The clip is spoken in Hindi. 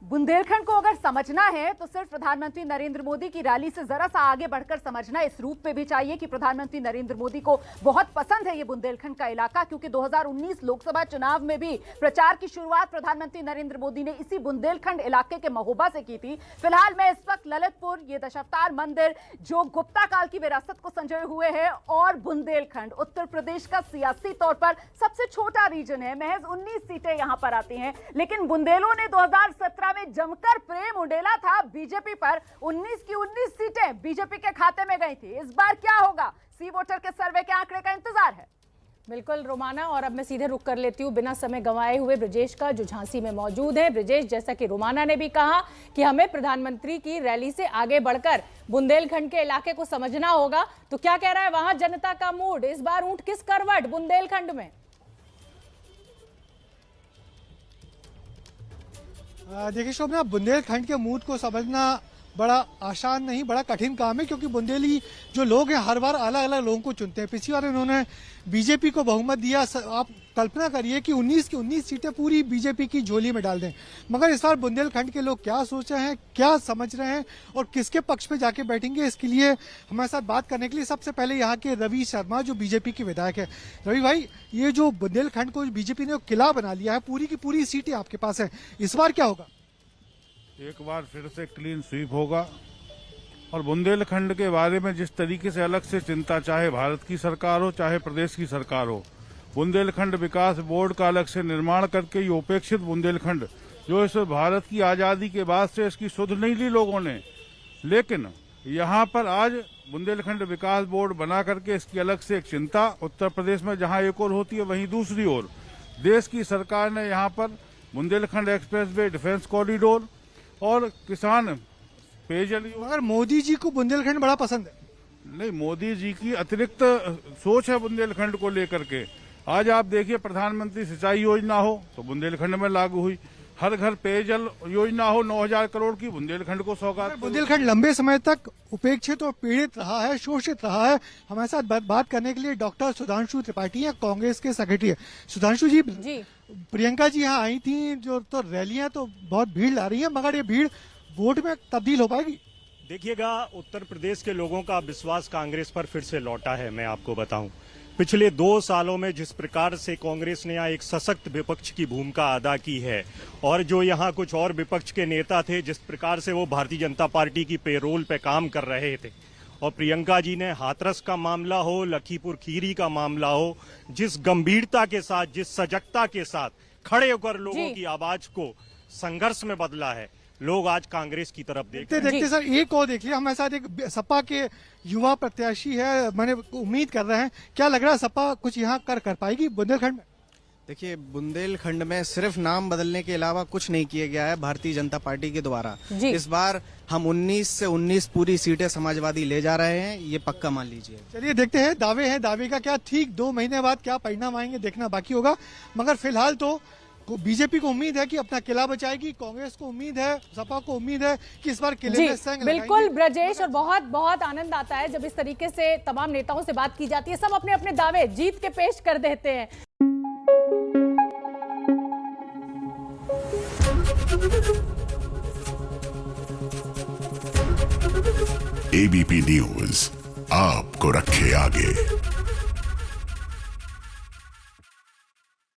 बुंदेलखंड को अगर समझना है तो सिर्फ प्रधानमंत्री नरेंद्र मोदी की रैली से जरा सा आगे बढ़कर समझना इस रूप में भी चाहिए कि प्रधानमंत्री नरेंद्र मोदी को बहुत पसंद है ये बुंदेलखंड का इलाका, क्योंकि 2019 लोकसभा चुनाव में भी प्रचार की शुरुआत प्रधानमंत्री नरेंद्र मोदी ने इसी बुंदेलखंड इलाके के महोबा से की थी। फिलहाल मैं इस वक्त ललितपुर, ये दशावतार मंदिर जो गुप्ता काल की विरासत को संजोए हुए है, और बुंदेलखंड उत्तर प्रदेश का सियासी तौर पर सबसे छोटा रीजन है। महज 19 सीटें यहां पर आती हैं, लेकिन बुंदेलों ने 2017 में जमकर प्रेम उड़ेला था बीजेपी पर। 19 की 19 सीटें बीजेपी के खाते में गई थी। इस बार क्या होगा, सी वोटर के सर्वे के आंकड़े का इंतजार है। बिल्कुल रोमाना, और अब मैं सीधे रुक कर लेती हूँ बिना समय गंवाए हुए ब्रजेश का, जो झांसी में मौजूद है। ब्रजेश, जैसा कि रोमाना ने भी कहा कि हमें प्रधानमंत्री की रैली से आगे बढ़कर बुंदेलखंड के इलाके को समझना होगा, तो क्या कह रहा है वहां जनता का मूड? इस बार ऊंट किस करवट बुंदेलखंड में? देखिए शोभना, बुंदेलखंड के मूड को समझना बड़ा आसान नहीं, बड़ा कठिन काम है, क्योंकि बुंदेली जो लोग हैं हर बार अलग अलग लोगों को चुनते हैं। पिछली बार उन्होंने बीजेपी को बहुमत दिया। आप कल्पना करिए कि 19 की 19 सीटें पूरी बीजेपी की झोली में डाल दें। मगर इस बार बुंदेलखंड के लोग क्या सोच रहे हैं, क्या समझ रहे हैं और किसके पक्ष में जाके बैठेंगे, इसके लिए हमारे साथ बात करने के लिए सबसे पहले यहाँ के रवि शर्मा, जो बीजेपी के विधायक है। रवि भाई, ये जो बुंदेलखंड को बीजेपी ने किला बना लिया है, पूरी की पूरी सीटें आपके पास है, इस बार क्या होगा? एक बार फिर से क्लीन स्वीप होगा। और बुंदेलखंड के बारे में जिस तरीके से अलग से चिंता, चाहे भारत की सरकार हो चाहे प्रदेश की सरकार हो, बुंदेलखंड विकास बोर्ड का अलग से निर्माण करके ये उपेक्षित बुंदेलखंड, जो इस भारत की आजादी के बाद से इसकी सुध नहीं ली लोगों ने, लेकिन यहाँ पर आज बुंदेलखंड विकास बोर्ड बना करके इसकी अलग से एक चिंता। उत्तर प्रदेश में जहाँ एक ओर होती है, वहीं दूसरी ओर देश की सरकार ने यहाँ पर Bundelkhand express way, defence corridor और किसान पेयजल। मगर मोदी जी को बुंदेलखंड बड़ा पसंद है। नहीं, मोदी जी की अतिरिक्त सोच है बुंदेलखंड को लेकर के। आज आप देखिए, प्रधानमंत्री सिंचाई योजना हो तो बुंदेलखंड में लागू हुई, हर घर पेयजल योजना हो 9,000 करोड़ की, बुंदेलखंड को सौगात। बुंदेलखंड लंबे समय तक उपेक्षित और पीड़ित रहा है, शोषित रहा है। हमारे साथ बात करने के लिए डॉक्टर सुधांशु त्रिपाठी हैं, कांग्रेस के सेक्रेटरी है। सुधांशु जी, प्रियंका जी यहाँ आई थी, जो तो रैलियां तो बहुत भीड़ ला रही है, मगर ये भीड़ वोट में तब्दील हो पाएगी? देखिएगा, उत्तर प्रदेश के लोगों का विश्वास कांग्रेस पर फिर से लौटा है। मैं आपको बताऊं, पिछले 2 सालों में जिस प्रकार से कांग्रेस ने यहाँ एक सशक्त विपक्ष की भूमिका अदा की है, और जो यहाँ कुछ और विपक्ष के नेता थे, जिस प्रकार से वो भारतीय जनता पार्टी की पेरोल पे काम कर रहे थे, और प्रियंका जी ने हाथरस का मामला हो, लखीपुर खीरी का मामला हो, जिस गंभीरता के साथ, जिस सजगता के साथ खड़े होकर लोगों की आवाज को संघर्ष में बदला है, लोग आज कांग्रेस की तरफ देखते सर, एक और देख लिया हमारे साथ, एक सपा के युवा प्रत्याशी है, मैंने उम्मीद कर रहे हैं, क्या लग रहा है सपा कुछ यहाँ कर पाएगी बुंदेलखंड में? देखिए, बुंदेलखंड में सिर्फ नाम बदलने के अलावा कुछ नहीं किया गया है भारतीय जनता पार्टी के द्वारा। इस बार हम 19 से 19 पूरी सीटें समाजवादी ले जा रहे हैं, ये पक्का मान लीजिए। चलिए देखते हैं, दावे हैं, दावे का क्या, ठीक 2 महीने बाद क्या परिणाम आएंगे देखना बाकी होगा। मगर फिलहाल तो बीजेपी को उम्मीद है कि अपना किला बचाएगी, कांग्रेस को उम्मीद है, सपा को उम्मीद है कि इस बार किले में संग बिल्कुल ब्रजेश, और बहुत बहुत आनंद आता है जब इस तरीके से तमाम नेताओं से बात की जाती है। सब अपने अपने दावे जीत के पेश कर देते हैं। एबीपी न्यूज आपको रखे आगे।